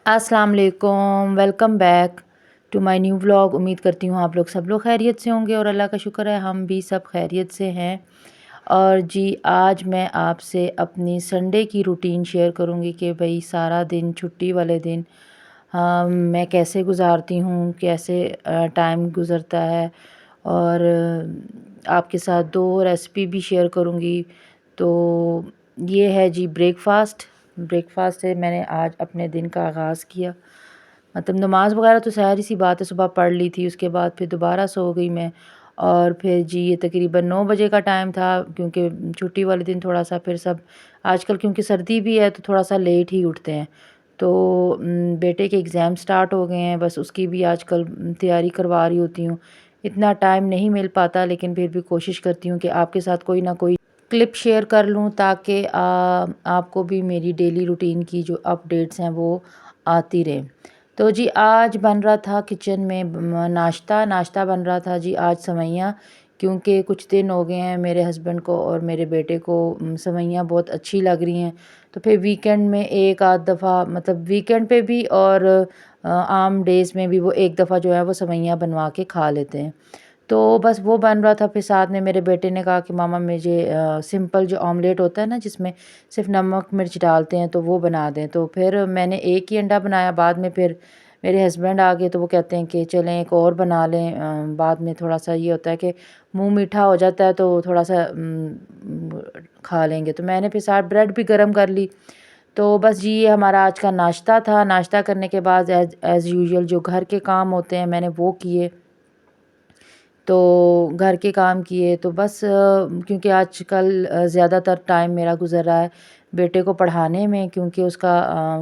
अस्सलाम वालेकुम, welcome back to my new vlog. उम्मीद करती हूँ आप लोग सब लोग खैरियत से होंगे और अल्लाह का शुक्र है हम भी सब खैरियत से हैं। और जी आज मैं आपसे अपनी संडे की रूटीन शेयर करूँगी कि भाई सारा दिन छुट्टी वाले दिन हाँ मैं कैसे गुजारती हूँ, कैसे टाइम गुज़रता है। और आपके साथ 2 रेसिपी भी शेयर करूँगी। तो ये है जी ब्रेकफ़ास्ट से मैंने आज अपने दिन का आगाज़ किया। मतलब नमाज़ वग़ैरह तो ज़ाहिर सी बात है सुबह पढ़ ली थी, उसके बाद फिर दोबारा सो गई मैं। और फिर जी ये तकरीबन 9 बजे का टाइम था, क्योंकि छुट्टी वाले दिन थोड़ा-सा फिर सब आजकल क्योंकि सर्दी भी है तो थोड़ा-सा लेट ही उठते हैं। तो बेटे के एग्ज़ाम स्टार्ट हो गए हैं, बस उसकी भी आजकल तैयारी करवा रही होती हूँ। इतना टाइम नहीं मिल पाता, लेकिन फिर भी कोशिश करती हूँ कि आपके साथ कोई ना कोई क्लिप शेयर कर लूँ ताकि आपको भी मेरी डेली रूटीन की जो अपडेट्स हैं वो आती रहें। तो जी आज बन रहा था किचन में नाश्ता बन रहा था जी आज सेवइयाँ, क्योंकि कुछ दिन हो गए हैं मेरे हस्बैंड को और मेरे बेटे को सेवइयाँ बहुत अच्छी लग रही हैं। तो फिर वीकेंड में एक आध दफ़ा, मतलब वीकेंड पे भी और आम डेज़ में भी वो एक दफ़ा जो है वो सेवइयाँ बनवा के खा लेते हैं। तो बस वो बन रहा था, फिर साथ में मेरे बेटे ने कहा कि मामा मुझे सिंपल जो ऑमलेट होता है ना जिसमें सिर्फ नमक मिर्च डालते हैं तो वो बना दें। तो फिर मैंने एक ही अंडा बनाया, बाद में फिर मेरे हस्बैंड आ गए तो वो कहते हैं कि चलें एक और बना लें। बाद में थोड़ा-सा ये होता है कि मुँह मीठा हो जाता है तो थोड़ा-सा खा लेंगे। तो मैंने फिर साथ ब्रेड भी गरम कर ली। तो बस जी ये हमारा आज का नाश्ता था। नाश्ता करने के बाद एज़ यूजुअल जो घर के काम होते हैं मैंने वो किए। तो घर के काम किए तो बस क्योंकि आजकल ज़्यादातर टाइम मेरा गुज़र रहा है बेटे को पढ़ाने में, क्योंकि उसका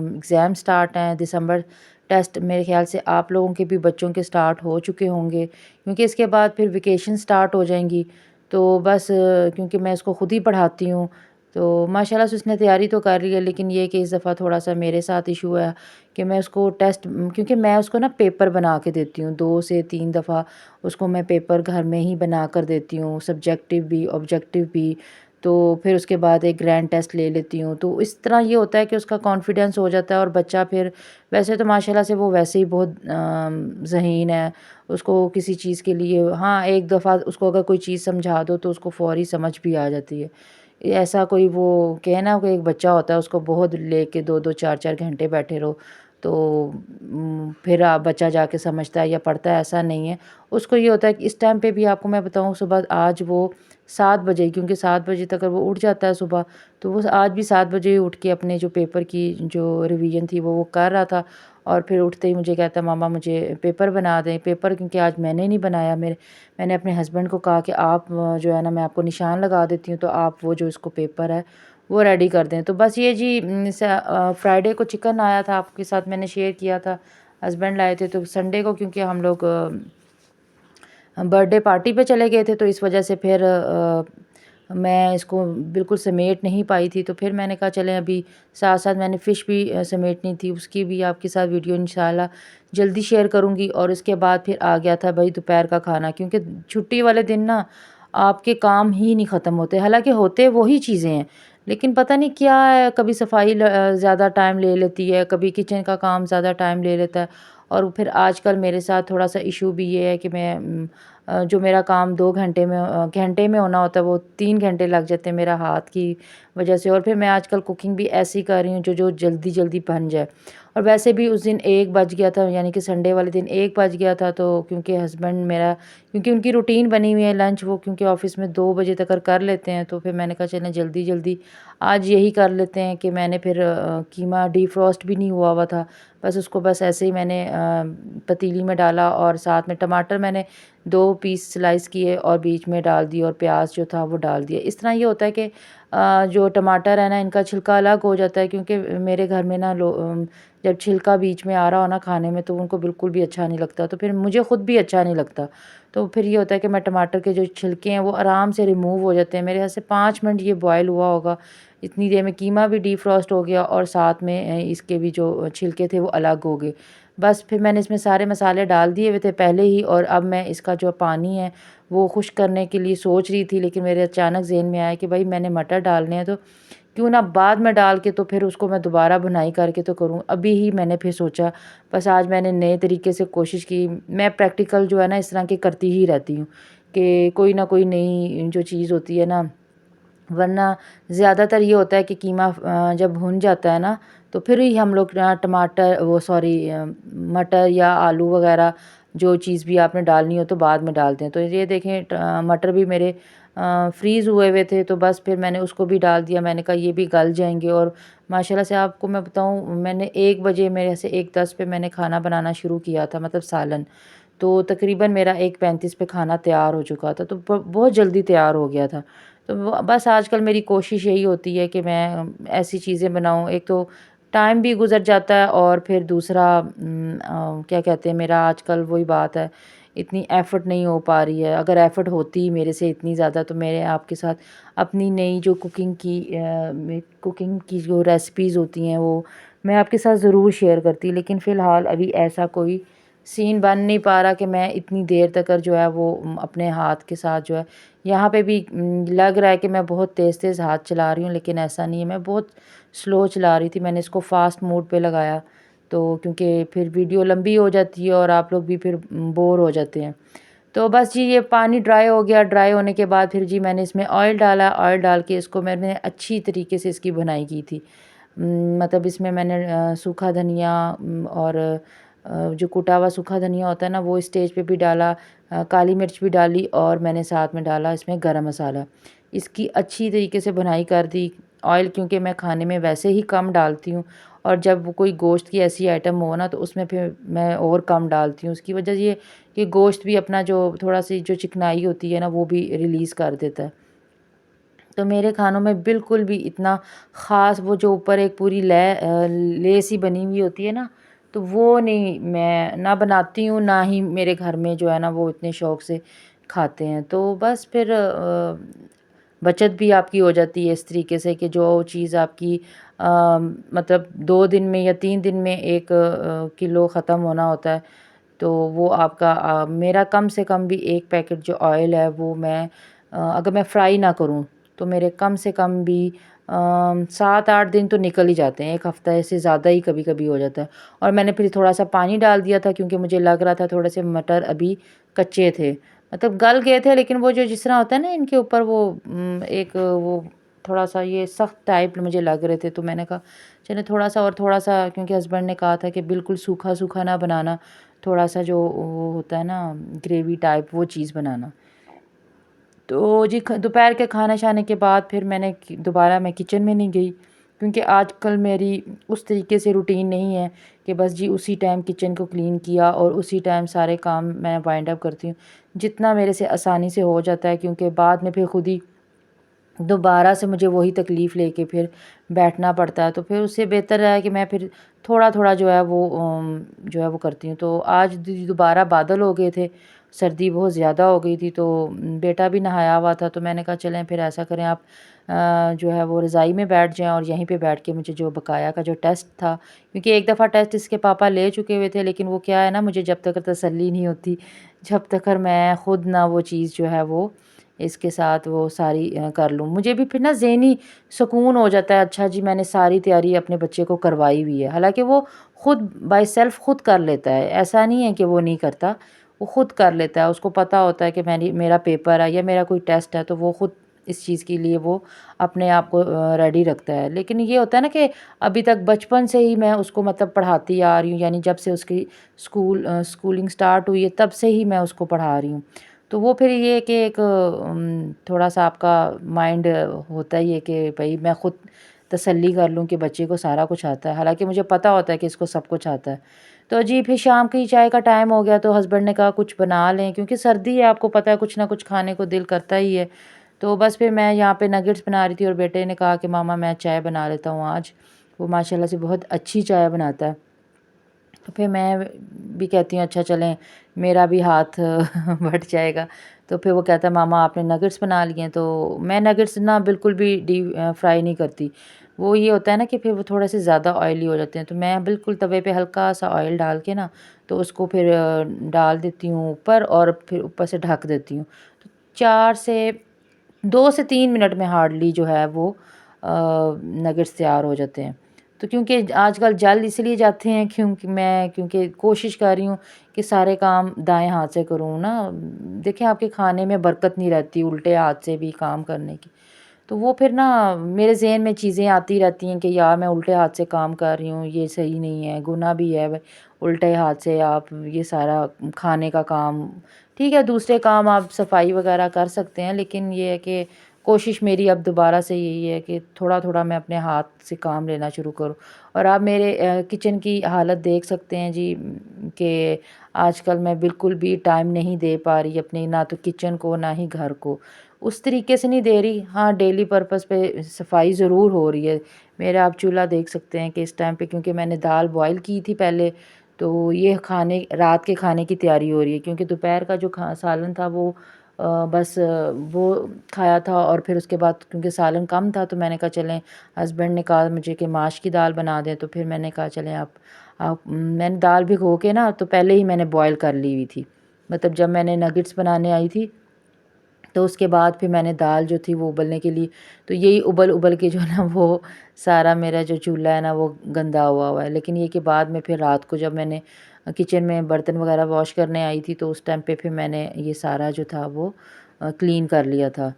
एग्ज़ाम स्टार्ट हैं दिसंबर। टेस्ट मेरे ख़्याल से आप लोगों के भी बच्चों के स्टार्ट हो चुके होंगे, क्योंकि इसके बाद फिर वेकेशन स्टार्ट हो जाएंगी। तो बस क्योंकि मैं इसको ख़ुद ही पढ़ाती हूँ तो माशाल्लाह से उसने तैयारी तो कर रही है, लेकिन ये कि इस दफ़ा थोड़ा-सा मेरे साथ इशू है कि मैं उसको क्योंकि मैं उसको ना पेपर बना के देती हूँ 2 से 3 दफ़ा उसको मैं पेपर घर में ही बना कर देती हूँ, सब्जेक्टिव भी ऑब्जेक्टिव भी। तो फिर उसके बाद एक ग्रैंड टेस्ट ले लेती हूँ, तो इस तरह ये होता है कि उसका कॉन्फिडेंस हो जाता है और बच्चा फिर वैसे तो माशाल्लाह से वो वैसे ही बहुत ज़हीन है। उसको किसी चीज़ के लिए हाँ, एक दफ़ा उसको अगर कोई चीज़ समझा दो तो उसको फ़ौरी समझ भी आ जाती है। ऐसा कोई वो कहे ना कोई एक बच्चा होता है उसको बहुत लेके 2-2 4-4 घंटे बैठे रहो तो फिर बच्चा जाके समझता है या पढ़ता है, ऐसा नहीं है। उसको ये होता है कि इस टाइम पे भी आपको मैं बताऊँ सुबह आज वो 7 बजे, क्योंकि 7 बजे तक अगर वो उठ जाता है सुबह, तो वो आज भी 7 बजे ही उठ के अपने जो पेपर की जो रिवीजन थी वो कर रहा था। और फिर उठते ही मुझे कहता है मामा मुझे पेपर बना दें। पेपर क्योंकि आज मैंने नहीं बनाया, मैंने अपने हस्बैंड को कहा कि आप जो है ना मैं आपको निशान लगा देती हूँ तो आप वो जो इसको पेपर है वो रेडी कर दें। तो बस ये जी फ्राइडे को चिकन आया था, आपके साथ मैंने शेयर किया था, हस्बैंड लाए थे। तो संडे को क्योंकि हम लोग बर्थडे पार्टी पे चले गए थे तो इस वजह से फिर मैं इसको बिल्कुल समेट नहीं पाई थी। तो फिर मैंने कहा चलें अभी साथ-साथ मैंने फ़िश भी समेटनी थी, उसकी भी आपके साथ वीडियो इंशाल्लाह जल्दी शेयर करूँगी। और उसके बाद फिर आ गया था भई दोपहर का खाना, क्योंकि छुट्टी वाले दिन ना आपके काम ही नहीं ख़त्म होते। हालाँकि होते वही चीज़ें हैं, लेकिन पता नहीं क्या है, कभी सफाई ज़्यादा टाइम ले लेती है, कभी किचन का काम ज़्यादा टाइम ले लेता है। और फिर आजकल मेरे साथ थोड़ा-सा इशू भी ये है कि मैं जो मेरा काम 2 घंटे में होना होता है वो 3 घंटे लग जाते हैं मेरा हाथ की वजह से। और फिर मैं आजकल कुकिंग भी ऐसी कर रही हूँ जो जल्दी-जल्दी बन जाए। और वैसे भी उस दिन 1 बज गया था, यानी कि संडे वाले दिन 1 बज गया था। तो क्योंकि हस्बैंड मेरा क्योंकि उनकी रूटीन बनी हुई है लंच, वो क्योंकि ऑफ़िस में 2 बजे तक कर लेते हैं, तो फिर मैंने कहा चलें जल्दी-जल्दी आज यही कर लेते हैं कि मैंने फिर कीमा डिफ्रॉस्ट भी नहीं हुआ हुआ था। बस ऐसे ही मैंने पतीली में डाला और साथ में टमाटर मैंने 2 पीस स्लाइस किए और बीच में डाल दिए और प्याज जो था वो डाल दिया। इस तरह ये होता है कि जो टमाटर है ना इनका छिलका अलग हो जाता है, क्योंकि मेरे घर में ना जब छिलका बीच में आ रहा हो ना खाने में तो उनको बिल्कुल भी अच्छा नहीं लगता, तो फिर मुझे खुद भी अच्छा नहीं लगता। तो फिर ये होता है कि मैं टमाटर के जो छिलके हैं वो आराम से रिमूव हो जाते हैं। मेरे यहाँ से 5 मिनट ये बॉयल हुआ होगा, इतनी देर में कीमा भी डीफ्रॉस्ट हो गया और साथ में इसके भी जो छिलके थे वो अलग हो गए। बस फिर मैंने इसमें सारे मसाले डाल दिए हुए थे पहले ही, और अब मैं इसका जो पानी है वो खुश्क करने के लिए सोच रही थी, लेकिन मेरे अचानक ज़हन में आया कि भाई मैंने मटर डालने हैं तो क्यों ना बाद में डाल के तो फिर उसको मैं दोबारा भुनाई करके तो करूँ। अभी ही मैंने फिर सोचा, बस आज मैंने नए तरीके से कोशिश की। मैं प्रैक्टिकल जो है ना इस तरह की करती ही रहती हूँ कि कोई ना कोई नई जो चीज़ होती है ना, वरना ज़्यादातर ये होता है कि कीमा जब भुन जाता है ना, तो फिर ही हम लोग टमाटर वो सॉरी मटर या आलू वग़ैरह जो चीज़ भी आपने डालनी हो तो बाद में डालते हैं। तो ये देखें मटर भी मेरे फ्रीज़ हुए हुए थे, तो बस फिर मैंने उसको भी डाल दिया। मैंने कहा ये भी गल जाएँगे, और माशाल्लाह से आपको मैं बताऊँ, मैंने 1 बजे मेरे से 1:10 पे मैंने खाना बनाना शुरू किया था, मतलब सालन। तो तकरीबन मेरा 1:35 पे खाना तैयार हो चुका था, तो ब बहुत जल्दी तैयार हो गया था। तो व बस आजकल मेरी कोशिश यही होती है कि मैं ऐसी चीज़ें बनाऊँ, एक तो टाइम भी गुज़र जाता है, और फिर दूसरा क्या कहते हैं, मेरा आजकल वही बात है, इतनी एफ़र्ट नहीं हो पा रही है। अगर एफ़र्ट होती मेरे से इतनी ज़्यादा, तो मेरे आपके साथ अपनी नई जो कुकिंग की जो रेसिपीज़ होती हैं वो मैं आपके साथ ज़रूर शेयर करती। लेकिन फ़िलहाल अभी ऐसा कोई सीन बन नहीं पा रहा कि मैं इतनी देर तक जो है वो अपने हाथ के साथ जो है, यहाँ पे भी लग रहा है कि मैं बहुत तेज़-तेज़ हाथ चला रही हूँ, लेकिन ऐसा नहीं है, मैं बहुत स्लो चला रही थी। मैंने इसको फ़ास्ट मोड पे लगाया, तो क्योंकि फिर वीडियो लंबी हो जाती है और आप लोग भी फिर बोर हो जाते हैं। तो बस जी ये पानी ड्राई हो गया, ड्राई होने के बाद फिर जी मैंने इसमें ऑयल डाला, ऑयल डाल के इसको मैंने अच्छी तरीके से इसकी भुनाई की थी। मतलब इसमें मैंने सूखा धनिया और जो कुटा हुआ सूखा धनिया होता है ना, वो स्टेज पे भी डाला, काली मिर्च भी डाली, और मैंने साथ में डाला इसमें गरम मसाला। इसकी अच्छी तरीके से भुनाई कर दी। ऑयल क्योंकि मैं खाने में वैसे ही कम डालती हूँ, और जब वो कोई गोश्त की ऐसी आइटम हो ना, तो उसमें फिर मैं और कम डालती हूँ। उसकी वजह ये कि गोश्त भी अपना जो थोड़ा-सी जो चिकनाई होती है ना, वो भी रिलीज़ कर देता है। तो मेरे खानों में बिल्कुल भी इतना ख़ास वो जो ऊपर एक पूरी लेस ही बनी हुई होती है ना, तो वो नहीं मैं ना बनाती हूँ, ना ही मेरे घर में जो है ना वो इतने शौक से खाते हैं। तो बस फिर बचत भी आपकी हो जाती है इस तरीके से कि जो चीज़ आपकी मतलब 2 दिन में या 3 दिन में 1 किलो ख़त्म होना होता है, तो वो आपका मेरा कम से कम भी 1 पैकेट जो ऑयल है वो मैं अगर मैं फ्राई ना करूँ, तो मेरे कम से कम भी 7-8 दिन तो निकल ही जाते हैं, 1 हफ़्ता से ज़्यादा ही कभी-कभी हो जाता है। और मैंने फिर थोड़ा-सा पानी डाल दिया था, क्योंकि मुझे लग रहा था थोड़े से मटर अभी कच्चे थे। मतलब गल गए थे, लेकिन वो जो जिस तरह होता है ना इनके ऊपर वो एक वो थोड़ा-सा ये सख्त टाइप मुझे लग रहे थे, तो मैंने कहा चलो थोड़ा-सा और थोड़ा-सा, क्योंकि हस्बैंड ने कहा था कि बिल्कुल सूखा-सूखा ना बनाना, थोड़ा-सा जो वो होता है ना ग्रेवी टाइप, वो चीज़ बनाना। तो जी दोपहर के खाना-शाने के बाद फिर मैंने दोबारा मैं किचन में नहीं गई, क्योंकि आजकल मेरी उस तरीके से रूटीन नहीं है कि बस जी उसी टाइम किचन को क्लीन किया और उसी टाइम सारे काम मैं वाइंड अप करती हूँ। जितना मेरे से आसानी से हो जाता है, क्योंकि बाद में फिर खुद ही दोबारा से मुझे वही तकलीफ़ लेके फिर बैठना पड़ता है, तो फिर उससे बेहतर है कि मैं फिर थोड़ा-थोड़ा जो है वो करती हूँ। तो आज दोबारा बादल हो गए थे, सर्दी बहुत ज़्यादा हो गई थी, तो बेटा भी नहाया हुआ था, तो मैंने कहा चलें फिर ऐसा करें, आप जो है वो रज़ाई में बैठ जाएँ और यहीं पे बैठ के मुझे जो बकाया का जो टेस्ट था, क्योंकि एक दफ़ा टेस्ट इसके पापा ले चुके हुए थे, लेकिन वो क्या है ना, मुझे जब तक तसल्ली नहीं होती, जब तक मैं खुद ना वो चीज़ जो है वो इसके साथ वो सारी कर लूँ। मुझे भी फिर ना ज़हनी सुकून हो जाता है, अच्छा जी मैंने सारी तैयारी अपने बच्चे को करवाई हुई है। हालाँकि वो खुद बाय सेल्फ खुद कर लेता है, ऐसा नहीं है कि वो नहीं करता, वो खुद कर लेता है। उसको पता होता है कि मेरा पेपर है या मेरा कोई टेस्ट है, तो वो खुद इस चीज़ के लिए वो अपने आप को रेडी रखता है। लेकिन ये होता है ना कि अभी तक बचपन से ही मैं उसको मतलब पढ़ाती आ रही हूँ, यानी जब से उसकी स्कूलिंग स्टार्ट हुई है तब से ही मैं उसको पढ़ा रही हूँ। तो वो फिर ये कि एक थोड़ा-सा आपका माइंड होता ही है कि भई मैं खुद तसल्ली कर लूँ कि बच्चे को सारा कुछ आता है। हालाँकि मुझे पता होता है कि इसको सब कुछ आता है। तो जी फिर शाम की चाय का टाइम हो गया, तो हस्बैंड ने कहा कुछ बना लें, क्योंकि सर्दी है, आपको पता है कुछ ना कुछ खाने को दिल करता ही है। तो बस फिर मैं यहाँ पे नगेट्स बना रही थी, और बेटे ने कहा कि मामा मैं चाय बना लेता हूँ आज। वो माशाल्लाह से बहुत अच्छी चाय बनाता है। तो फिर मैं भी कहती हूँ अच्छा चलें, मेरा भी हाथ बँट जाएगा। तो फिर वो कहता है मामा आपने नगेट्स बना लिए हैं, तो मैं नगेट्स ना बिल्कुल भी फ्राई नहीं करती। वो ये होता है ना कि फिर वो थोड़े से ज़्यादा ऑयली हो जाते हैं, तो मैं बिल्कुल तवे पे हल्का-सा ऑयल डाल के ना, तो उसको फिर डाल देती हूँ ऊपर, और फिर ऊपर से ढक देती हूँ। तो 4 से 2 से 3 मिनट में हार्डली जो है वो नगेट्स तैयार हो जाते हैं। तो क्योंकि आजकल जल इसलिए जाते हैं क्योंकि कोशिश कर रही हूँ कि सारे काम दाएँ हाथ से करूँ ना। देखिए आपके खाने में बरकत नहीं रहती उल्टे हाथ से भी काम करने की। तो वो फिर ना मेरे ज़हन में चीज़ें आती रहती हैं कि यार मैं उल्टे हाथ से काम कर रही हूँ, ये सही नहीं है, गुनाह भी है भाई उल्टे हाथ से आप ये सारा खाने का काम। ठीक है, दूसरे काम आप सफाई वगैरह कर सकते हैं, लेकिन ये है कि कोशिश मेरी अब दोबारा से यही है कि थोड़ा-थोड़ा मैं अपने हाथ से काम लेना शुरू करूँ। और आप मेरे किचन की हालत देख सकते हैं जी, कि आजकल मैं बिल्कुल भी टाइम नहीं दे पा रही अपने, ना तो किचन को ना ही घर को। उस तरीके से नहीं दे रही। हाँ, डेली पर्पज़ पे सफाई ज़रूर हो रही है। मेरा आप चूल्हा देख सकते हैं कि इस टाइम पे क्योंकि मैंने दाल बॉयल की थी पहले, तो ये खाने रात के खाने की तैयारी हो रही है क्योंकि दोपहर का जो सालन था वो वो खाया था। और फिर उसके बाद क्योंकि सालन कम था तो मैंने कहा चलें, हस्बैंड ने कहा मुझे कि माश की दाल बना दें, तो फिर मैंने कहा चलें आप मैंने दाल भिगो के ना तो पहले ही मैंने बॉयल कर ली हुई थी। मतलब जब मैंने नगेट्स बनाने आई थी तो उसके बाद फिर मैंने दाल जो थी वो उबलने के लिए, तो यही उबल के जो है ना वो सारा मेरा जो चूल्हा है ना वो गंदा हुआ है। लेकिन ये कि बाद में फिर रात को जब मैंने किचन में बर्तन वगैरह वॉश करने आई थी तो उस टाइम पे फिर मैंने ये सारा जो था वो क्लीन कर लिया था।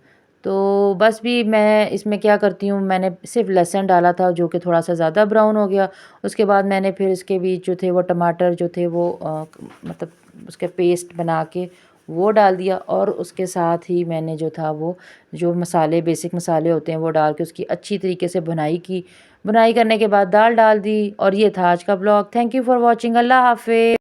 तो बस भी मैं इसमें क्या करती हूँ, मैंने सिर्फ लहसुन डाला था जो कि थोड़ा सा ज़्यादा ब्राउन हो गया। उसके बाद मैंने फिर इसके बीच जो थे वो टमाटर जो थे वो मतलब उसका पेस्ट बना के वो डाल दिया। और उसके साथ ही मैंने जो था वो जो मसाले बेसिक मसाले होते हैं वो डाल के उसकी अच्छी तरीके से भुनाई की। भुनाई करने के बाद दाल डाल दी। और ये था आज का blog. Thank you for watching. अल्लाह हाफ़िज़।